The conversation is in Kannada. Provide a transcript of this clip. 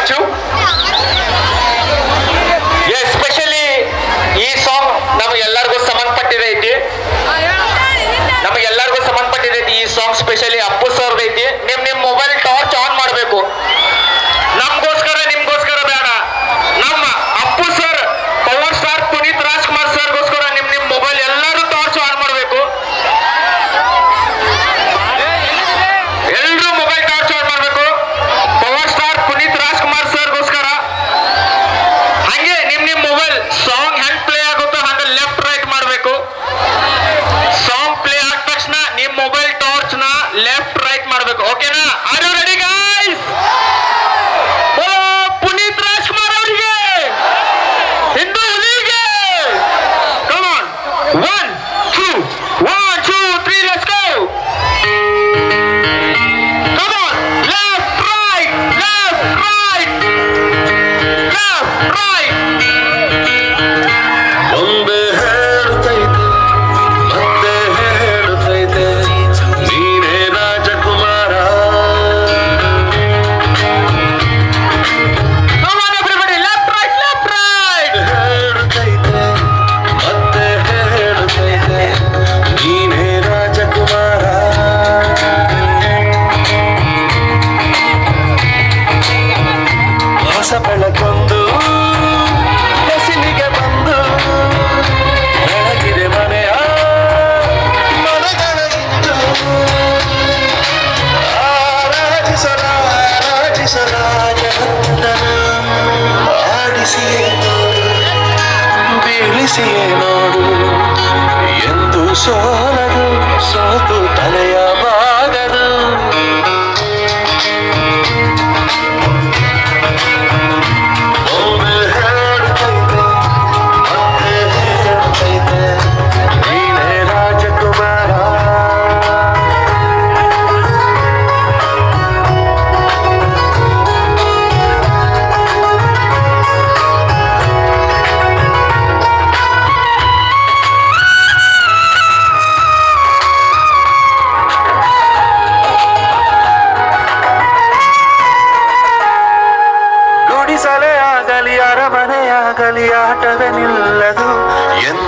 ಅಚ್ಚು ಎಸ್ಪೆಷಲಿ ಈ ಸಾಂಗ್ ನಮಗೆಲ್ಲರಿಗೂ ಸಂಬಂಧಪಟ್ಟಿದೈತಿ ಈ ಸಾಂಗ್ ಸ್ಪೆಷಲಿ ಅಪ್ಪು ಸರ್ ಐತಿ. ನಿಮ್ ಮೊಬೈಲ್ ಟಾರ್ಚ್ ಆನ್ ಮಾಡಬೇಕು. ನಮ್ಗೋಸ್ಕರ ನಿಮ್ಗೋಸ್ಕರ ಬೇಡ, ನಮ್ಮ Appu sir power star Puneeth Rajkumar ಸರ್ಗೋಸ್ಕರ ನಿಮ್ ಮೊಬೈಲ್ ಎಲ್ಲರೂ ಟಾರ್ಚ್ ಆನ್ ಮಾಡಬೇಕು. ಎಲ್ಲರೂ ಮೊಬೈಲ್ ಟಾರ್ಚ್ ಆನ್ ಮಾಡಬೇಕು ಪವರ್ ಸ್ಟಾರ್ ಪುನೀತ್ ರಾಜ್ಕುಮಾರ್ ಸರ್ಗೋಸ್ಕರ. ಹಂಗೆ ನಿಮ್ ಮೊಬೈಲ್ ಸಾಂಗ್ ಹೆಂಗ್ ಪ್ಲೇ ಆಗುತ್ತೋ ಹಂಗ ಲೆಫ್ಟ್ ರೈಟ್ ಮಾಡಬೇಕು. ಸಾಂಗ್ ಪ್ಲೇ ಆದ ತಕ್ಷಣ ನಿಮ್ ಮೊಬೈಲ್ ಟಾರ್ಚ್ ನ ಲೆಫ್ಟ್ ರೈಟ್ ಮಾಡಬೇಕು. ಓಕೆನಾ? Are you ready guys? Puneeth Rajkumar ಅವರಿಗೆ, ಹಿಂದೂ ಹುಲಿಗೆ, come on, 1 2 1 2 3 let's go. Come on, left right left right left right. ಒಂದೇ ಹೇಳುತ್ತೈತೆ ಮತ್ತೆ ಹೇಳುತ್ತೈತೆ ನೀನೇ ರಾಜಕುಮಾರ. Come on everybody, left right ಹೇಳುತ್ತೈತೆ ಮತ್ತೆ ಹೇಳುತ್ತೈತೆ ನೀನೇ ರಾಜಕುಮಾರ. ಹೊಸ ಬೆಳಕೊಂದು ಹಸಿಲಿಗೆ ಬಂದು ಬೆಳಗಿದೆ ಮನೆಯ ಮನಗಳಗಿಂದು. ಆರಾಧಿಸಲಾರಾಧಿಸಲಾಜನಂದನ ಆಡಿಸಿಯೇ ನೋಡು ಬೀಳಿಸಿಯೇ ನೋಡು ಎಂದು ಸೋಲದು ಸೋತು ತಲೆಯ ಬಾಗದು. ಒಮ್ಮೆ ಹೇಳುತ್ತೈತೆ ಮತ್ತೆ ಹೇಳುತ್ತೈತೆ ನೀನೇ ರಾಜಕುಮಾರ. ಗುಡಿಸಲೇ ಆಗಲಿ ಅರಮನೆಯಾಗಲಿ ಆಟವೇ ನಿಲ್ಲದು ಎಂದು